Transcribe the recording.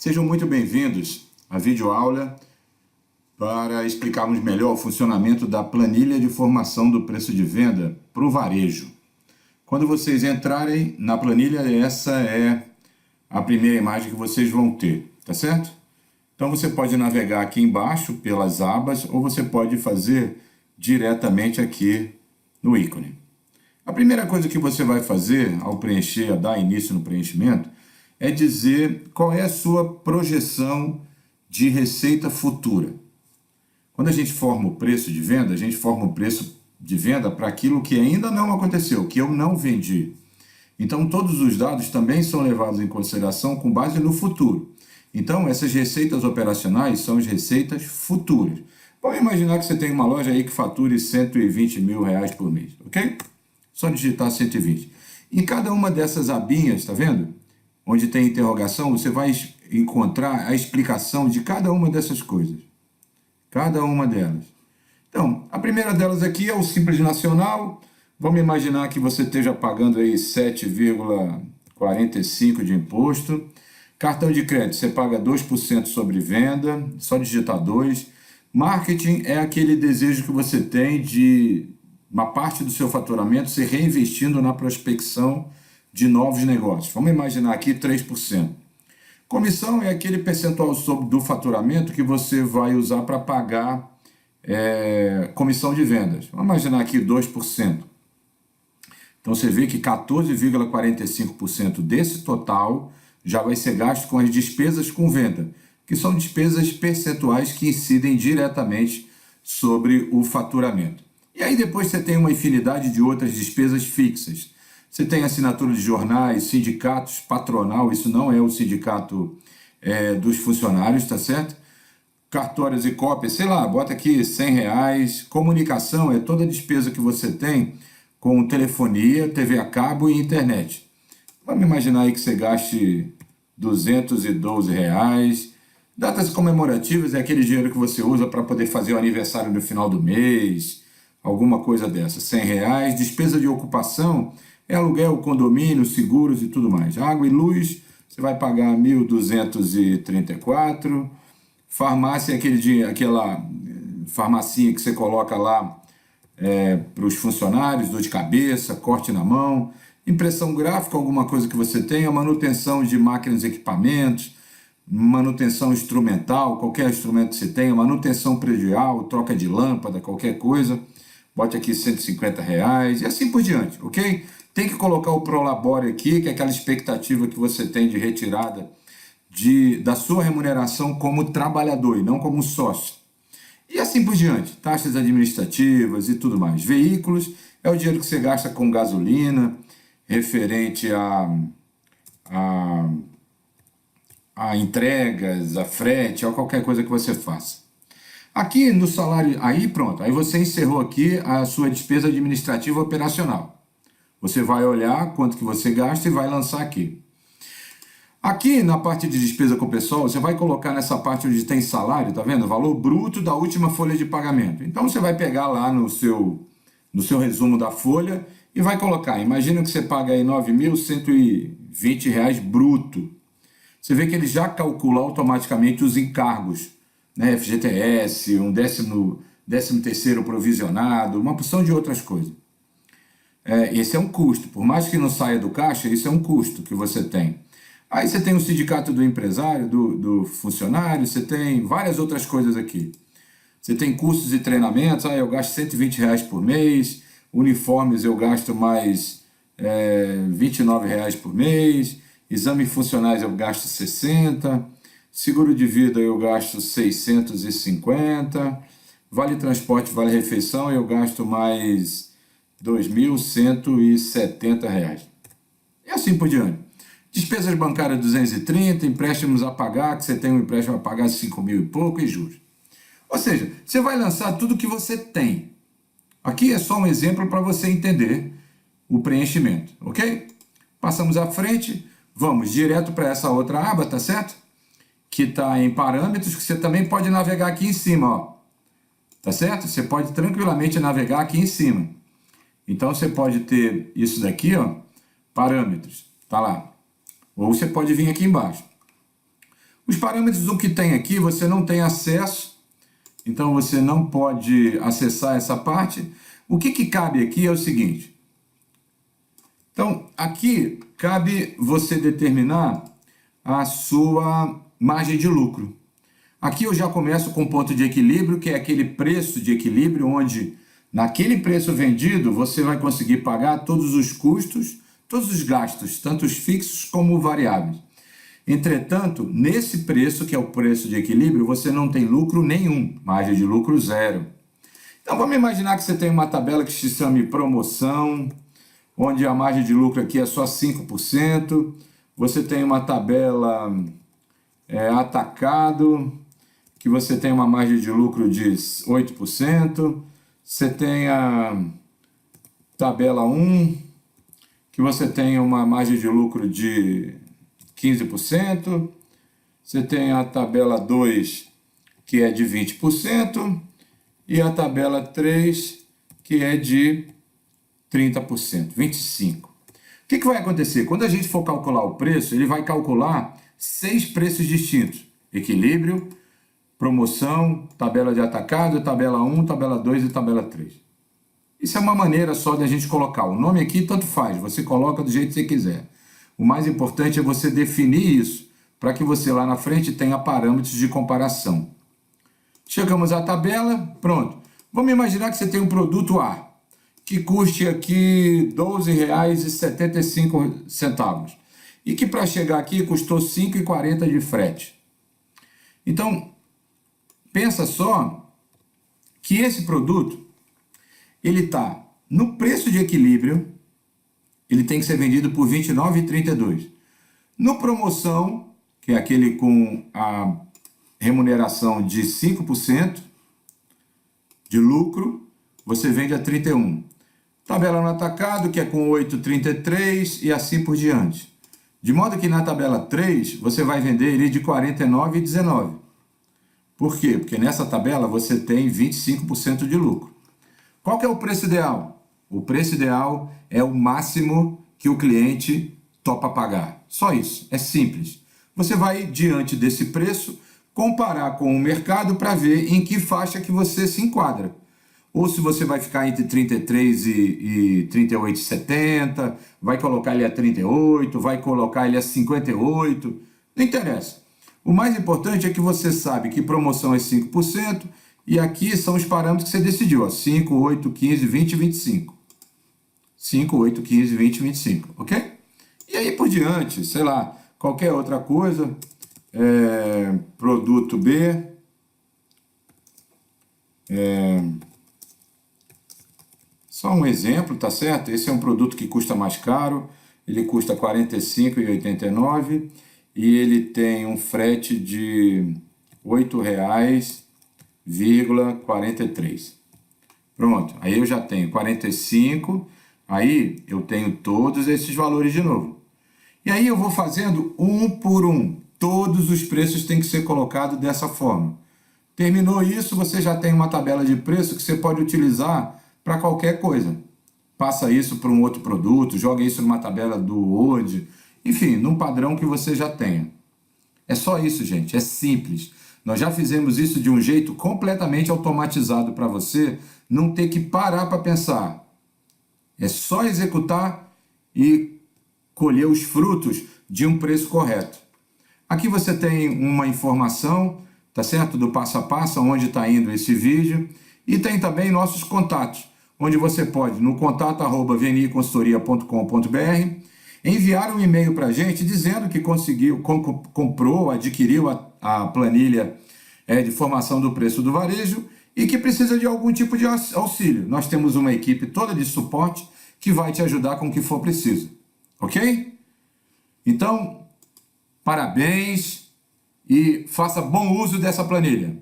Sejam muito bem-vindos à videoaula para explicarmos melhor o funcionamento da planilha de formação do preço de venda para o varejo. Quando vocês entrarem na planilha, essa é a primeira imagem que vocês vão ter, tá certo? Então você pode navegar aqui embaixo pelas abas ou você pode fazer diretamente aqui no ícone. A primeira coisa que você vai fazer ao preencher, a dar início no preenchimento, é dizer qual é a sua projeção de receita futura. Quando a gente forma o preço de venda, a gente forma o preço de venda para aquilo que ainda não aconteceu, que eu não vendi. Então, todos os dados também são levados em consideração com base no futuro. Então, essas receitas operacionais são as receitas futuras. Vamos imaginar que você tem uma loja aí que fature R$120 mil por mês, ok? Só digitar 120. Em cada uma dessas abinhas, tá vendo? Onde tem interrogação, você vai encontrar a explicação de cada uma dessas coisas. Cada uma delas. Então, a primeira delas aqui é o Simples Nacional. Vamos imaginar que você esteja pagando aí 7,45 de imposto. Cartão de crédito, você paga 2% sobre venda, só digitar 2. Marketing é aquele desejo que você tem de uma parte do seu faturamento ser reinvestindo na prospecção de novos negócios. Vamos imaginar aqui 3%. Comissão é aquele percentual do faturamento que você vai usar para pagar comissão de vendas. Vamos imaginar aqui 2%. Então você vê que 14,45% desse total já vai ser gasto com as despesas com venda, que são despesas percentuais que incidem diretamente sobre o faturamento. E aí depois você tem uma infinidade de outras despesas fixas. Você tem assinatura de jornais, sindicatos, patronal, isso não é o sindicato dos funcionários, tá certo? Cartórios e cópias, sei lá, bota aqui R$100. Comunicação é toda a despesa que você tem com telefonia, TV a cabo e internet. Vamos imaginar aí que você gaste R$212. Datas comemorativas é aquele dinheiro que você usa para poder fazer o aniversário no final do mês, alguma coisa dessa, R$100. Despesa de ocupação é aluguel, condomínio, seguros e tudo mais. Água e luz, você vai pagar 1.234. Farmácia é aquela farmacinha que você coloca lá para os funcionários, dor de cabeça, corte na mão. Impressão gráfica, alguma coisa que você tenha. Manutenção de máquinas e equipamentos. Manutenção instrumental, qualquer instrumento que você tenha. Manutenção predial, troca de lâmpada, qualquer coisa. Bote aqui R$150 e assim por diante, ok? Tem que colocar o Prolabore aqui, que é aquela expectativa que você tem de retirada da sua remuneração como trabalhador e não como sócio. E assim por diante, taxas administrativas e tudo mais. Veículos é o dinheiro que você gasta com gasolina, referente a entregas, a frete, a qualquer coisa que você faça. Aqui no salário, aí pronto, aí você encerrou aqui a sua despesa administrativa operacional. Você vai olhar quanto que você gasta e vai lançar aqui. Aqui na parte de despesa com o pessoal, você vai colocar nessa parte onde tem salário, tá vendo? Valor bruto da última folha de pagamento. Então você vai pegar lá no seu resumo da folha e vai colocar. Imagina que você paga aí R$9.120 bruto. Você vê que ele já calcula automaticamente os encargos, né? FGTS, um 13º provisionado, uma porção de outras coisas. Esse é um custo, por mais que não saia do caixa, isso é um custo que você tem. Aí você tem o sindicato do empresário, do funcionário, você tem várias outras coisas aqui. Você tem cursos e treinamentos, eu gasto R$120 por mês, uniformes eu gasto mais R$29 por mês, exames funcionais eu gasto 60, seguro de vida eu gasto 650, vale transporte, vale refeição eu gasto mais R$2.170. E assim por diante. Despesas bancárias 230, empréstimos a pagar, que você tem um empréstimo a pagar 5 mil e pouco e juros. Ou seja, você vai lançar tudo que você tem. Aqui é só um exemplo para você entender o preenchimento, ok? Passamos à frente, vamos direto para essa outra aba, tá certo? Que está em parâmetros, que você também pode navegar aqui em cima, ó. Tá certo? Você pode tranquilamente navegar aqui em cima. Então você pode ter isso daqui, ó, parâmetros, tá lá. Ou você pode vir aqui embaixo. Os parâmetros do que tem aqui você não tem acesso, então você não pode acessar essa parte. O que cabe aqui é o seguinte. Então, aqui cabe você determinar a sua margem de lucro. Aqui eu já começo com o ponto de equilíbrio, que é aquele preço de equilíbrio onde, naquele preço vendido, você vai conseguir pagar todos os custos, todos os gastos, tanto os fixos como variáveis. Entretanto, nesse preço, que é o preço de equilíbrio, você não tem lucro nenhum, margem de lucro zero. Então vamos imaginar que você tem uma tabela que se chama promoção, onde a margem de lucro aqui é só 5%. Você tem uma tabela atacado, que você tem uma margem de lucro de 8%. Você tem a tabela 1, que você tem uma margem de lucro de 15%. Você tem a tabela 2, que é de 20%. E a tabela 3, que é de 30%, 25%. O que vai acontecer? Quando a gente for calcular o preço, ele vai calcular 6 preços distintos. Equilíbrio, promoção, tabela de atacado, tabela 1, tabela 2 e tabela 3. Isso é uma maneira só de a gente colocar. O nome aqui tanto faz, você coloca do jeito que você quiser. O mais importante é você definir isso, para que você lá na frente tenha parâmetros de comparação. Chegamos à tabela, pronto. Vamos imaginar que você tem um produto A, que custe aqui R$ 12,75 e que para chegar aqui custou R$ 5,40 de frete. Então, pensa só que esse produto, ele está no preço de equilíbrio, ele tem que ser vendido por R$ 29,32. No promoção, que é aquele com a remuneração de 5% de lucro, você vende a 31. Tabela no atacado, que é com 8,33 e assim por diante. De modo que na tabela 3, você vai vender ele de R$ 49,19. Por quê? Porque nessa tabela você tem 25% de lucro. Qual que é o preço ideal? O preço ideal é o máximo que o cliente topa pagar. Só isso, é simples. Você vai, diante desse preço, comparar com o mercado para ver em que faixa que você se enquadra. Ou se você vai ficar entre 33 e 38,70, vai colocar ele a 38, vai colocar ele a 58, não interessa. O mais importante é que você sabe que promoção é 5% e aqui são os parâmetros que você decidiu, ó, 5, 8, 15, 20 e 25. 5, 8, 15, 20 e 25, ok? E aí por diante, sei lá, qualquer outra coisa, produto B, só um exemplo, tá certo? Esse é um produto que custa mais caro, ele custa R$ 45,89 e ele tem um frete de R$ 8,43. Pronto, aí eu já tenho 45, aí eu tenho todos esses valores de novo. E aí eu vou fazendo um por um. Todos os preços têm que ser colocados dessa forma. Terminou isso, você já tem uma tabela de preço que você pode utilizar para qualquer coisa. Passa isso para um outro produto, joga isso numa tabela do Word, enfim, num padrão que você já tenha. É só isso, gente, é simples. Nós já fizemos isso de um jeito completamente automatizado para você não ter que parar para pensar. É só executar e colher os frutos de um preço correto. Aqui você tem uma informação, tá certo? Do passo a passo, onde está indo esse vídeo. E tem também nossos contatos, onde você pode, no contato@vniconsultoria.com.br, enviar um e-mail para a gente dizendo que conseguiu, comprou, adquiriu a planilha de formação do preço do varejo e que precisa de algum tipo de auxílio. Nós temos uma equipe toda de suporte que vai te ajudar com o que for preciso. Ok? Então, parabéns e faça bom uso dessa planilha.